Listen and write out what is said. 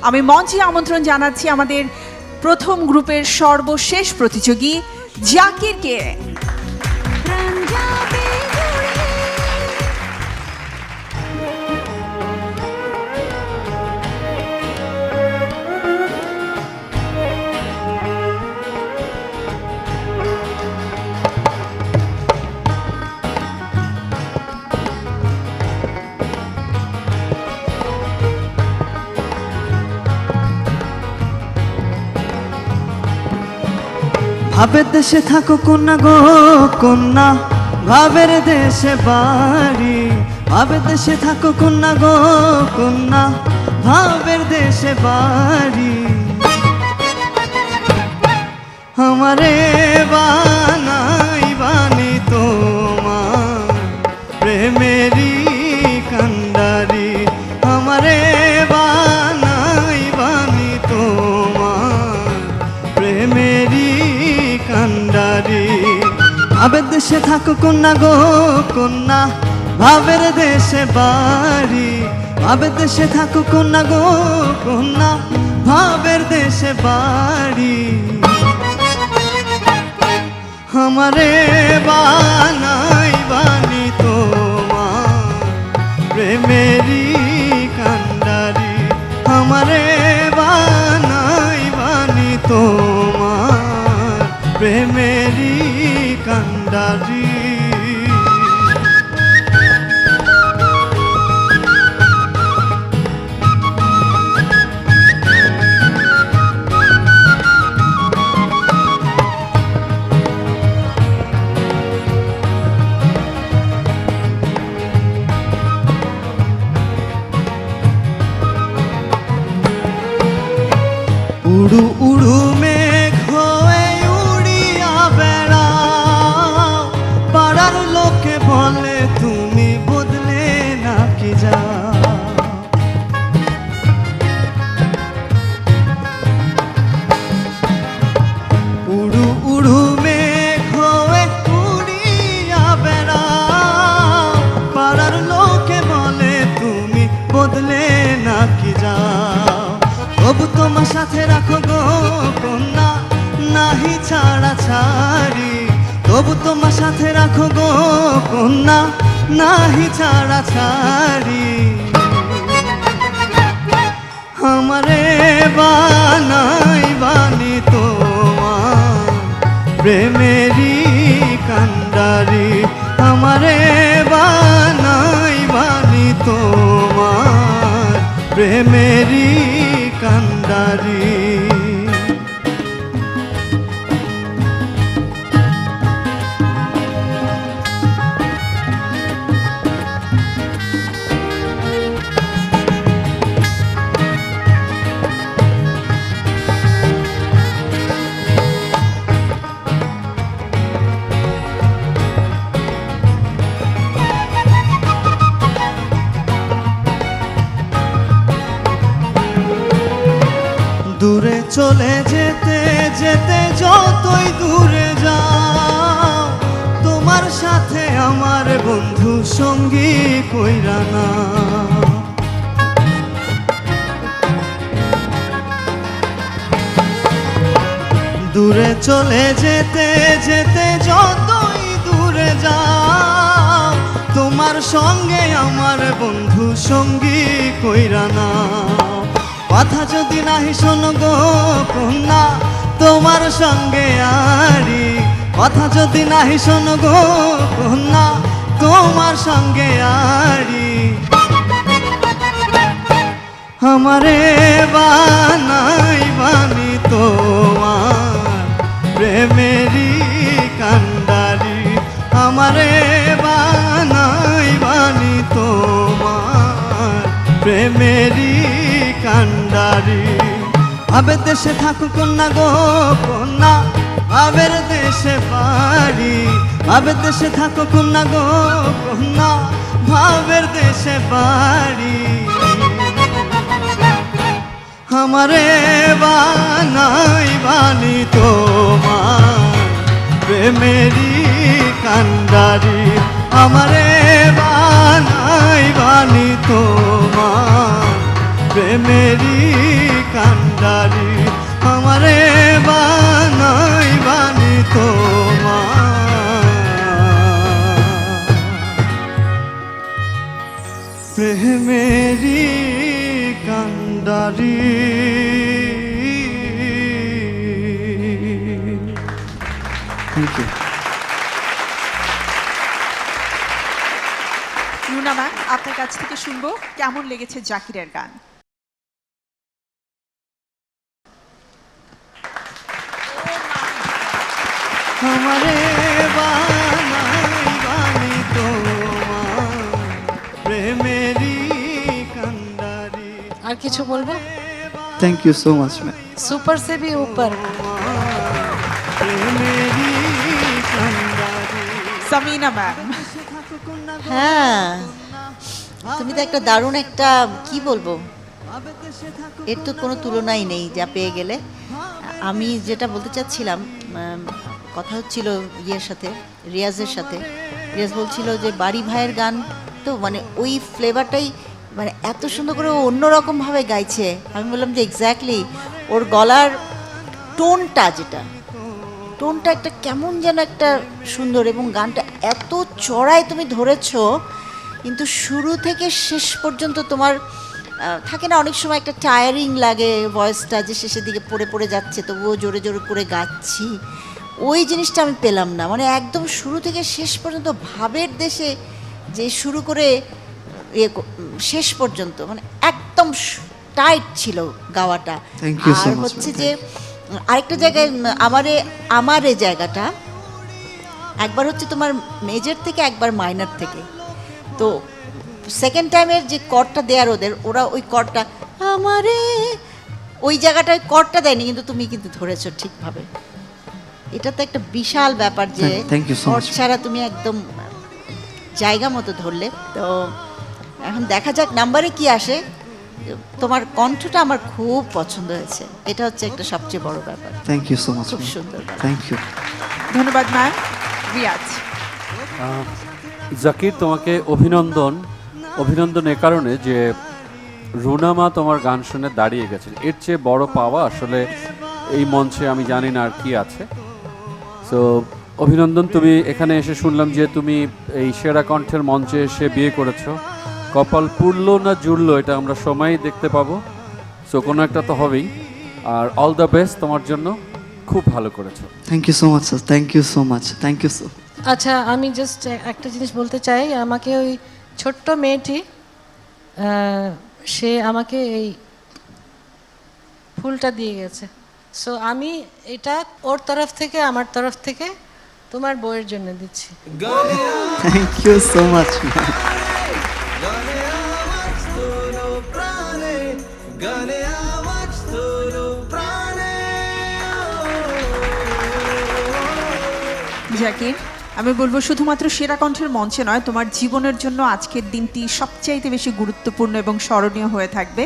আমি মঞ্চে আমন্ত্রণ জানাচ্ছি আমাদের প্রথম গ্রুপের সর্বশেষ প্রতিযোগী জাকিরকে। ভাবের দেশে থাকো কন্যা গো কন্যা, ভাবের দেশে বাড়ি। ভাবের দেশে থাকো কন্যা গো কন্যা, ভাবের দেশে বাড়ি। আমারে বানাই বানি তোমার প্রেমেরই কান্ডারি। আমারে বানাই বানি তোমার প্রেমেরই কান্ডারি। ভাবের দেশে থাকো কন্যা গো কন্যা, ভাবের দেশে বাড়ি। ভাবের দেশে থাকো কন্যা গো কন্যা, ভাবের দেশে বাড়ি। আমারে বানাই বানি তোমার প্রেমেরই কান্ডারি। আমারে বানাই বানি তোমার প্রেমেরই কান্ডারি। উড়ু উড়ু মেঘ হয়ে উড়িয়া বেড়াও, পাড়ার লোকে বলে তুমি বদলে নাকি যাও। উড়ু উড়ু মেঘ হয়ে উড়িয়া বেড়াও, পাড়ার লোকে বলে তুমি বদলে নাকি যাও। তবু তোমার সাথে রাখো গো কন্যা, নাহি ছাড়া ছাড়ি। তবু তোমার সাথে রাখো গো কন্যা, নাহি ছাড়া ছাড়ি। আমারে বানাই বানি তোমার প্রেমেরই কান্ডারি। আমারে বানাই বানি তোমার প্রেমেরই কান্ডারি। দূরে চলে যেতে যেতে যতই দূরে যাও, তোমার সাথে আমার বন্ধু সঙ্গী কইরা না। দূরে চলে যেতে যেতে যতই দূরে যাও, তোমার সঙ্গে আমার বন্ধু সঙ্গী কইরা না। কথা যদি নাহি শোনো গো কন্যা, তোমার সঙ্গে আরি। কথা যদি নাহি শোনো গো কন্যা, তোমার সঙ্গে আরি। আমারে বানাই বানি তোমার প্রেমেরই কান্ডারি। আমারে বানাই বানি তোমার প্রেমেরই কান্ডারি। ভাবের দেশে থাকো কন্যা গো কন্যা, ভাবের দেশে বাড়ি। ভাবের দেশে থাকো কন্যা গো কন্যা, ভাবের দেশে বাড়ি। আমারে বানাই বানি তোমার প্রেমেরই কান্ডারি। আমারে বানাই বানি তোমার প্রেমেরই কান্ডারি। Thank you. রুনা ম্যাম, আপনার কাছ থেকে শুনবো কেমন লেগেছে জাকিরের গান। আমারে বানাই বানাই তোমার প্রেমেরই কান্ডারি। আর কিছু বলবো? Thank you so much ma'am. Super সে ভি উপর। প্রেমেরই কান্ডারি। সামিনা ম্যাম, হ্যাঁ, তুমি তো একটা দারুণ একটা কি বলবো, এর তো কোনো তুলনাই নেই যা পেয়ে গেলে। আমি যেটা বলতে চাচ্ছিলাম, কথা হচ্ছিল ইয়ের সাথে, রিয়াজের সাথে। রিয়াজ বলছিল যে বাড়ি ভাইয়ের গান তো মানে ওই ফ্লেভারটাই মানে এত সুন্দর করে ও অন্যরকমভাবে গাইছে। আমি বললাম যে এক্স্যাক্টলি ওর গলার টোনটা, যেটা টোনটা একটা কেমন যেন একটা সুন্দর, এবং গানটা এত চড়াই তুমি ধরেছো, কিন্তু শুরু থেকে শেষ পর্যন্ত তোমার থাকে না অনেক সময় একটা টায়ারিং লাগে ভয়েসটা, যে শেষের দিকে পড়ে পড়ে যাচ্ছে তবুও জোরে জোরে করে গাচ্ছি, ওই জিনিসটা আমি পেলাম না। মানে একদম শুরু থেকে শেষ পর্যন্ত ভাবের দেশে যে শুরু করে শেষ পর্যন্ত মানে একদম টাইট ছিল গাওয়াটা। Thank you so R much, হচ্ছে ma'am. যে আরেকটা জায়গায় আমার এই জায়গাটা একবার হচ্ছে তোমার মেজর থেকে, একবার মাইনর থেকে। তো সেকেন্ড টাইমের যে কর্ডটা দেয়ার ওরা ওই কর্ডটা আমারে ওই জায়গাটায় কর্ডটা দেয়নি, কিন্তু তুমি কিন্তু ধরেছো ঠিকভাবে। এটা তো একটা বিশাল ব্যাপার যে Thank you so much. Chord ছাড়া তুমি একদম জায়গা মতো ধরলে। তো এখন দেখা যাক নাম্বারে কি আসে। তোমার কণ্ঠটা আমার খুব পছন্দ হয়েছে, এটা হচ্ছে একটা সবচেয়ে বড় ব্যাপার। Thank you so much. খুব সুন্দর। Thank you. ধন্যবাদ ম্যাম। রিয়াজ, জাকির, তোমাকে অভিনন্দন। অভিনন্দন এ কারণে যে রুনা মা তোমার গান শুনে দাঁড়িয়ে গেছেন, এর চেয়ে বড় পাওয়া আসলে এই মঞ্চে আমি জানি না আর কি আছে। সো অভিনন্দন। তুমি এখানে এসে শুনলাম যে তুমি এই সেরা কণ্ঠের মঞ্চে এসে বিয়ে করেছো। কপাল পুড়লো না জুড়লো এটা আমরা সময়ই দেখতে পাবো। সো কোনো একটা তো হবেই। আর অল দ্য বেস্ট তোমার জন্য, খুব ভালো করেছো। Thank you so much sir. Thank you so much. Thank you so. আচ্ছা, আমি জাস্ট একটা জিনিস বলতে চাই। আমাকে ওই ছোট্ট মেয়েটি সে আমাকে এই ফুলটা দিয়ে গেছে। সো আমি এটা ওর তরফ থেকে, আমার তরফ থেকে তোমার বউয়ের জন্য দিচ্ছি। Thank you so much. Zakir, আমি বলবো শুধুমাত্র সেরা কণ্ঠের মঞ্চে নয়, তোমার জীবনের জন্য আজকের দিনটি সবচাইতে বেশি গুরুত্বপূর্ণ এবং স্মরণীয় হয়ে থাকবে।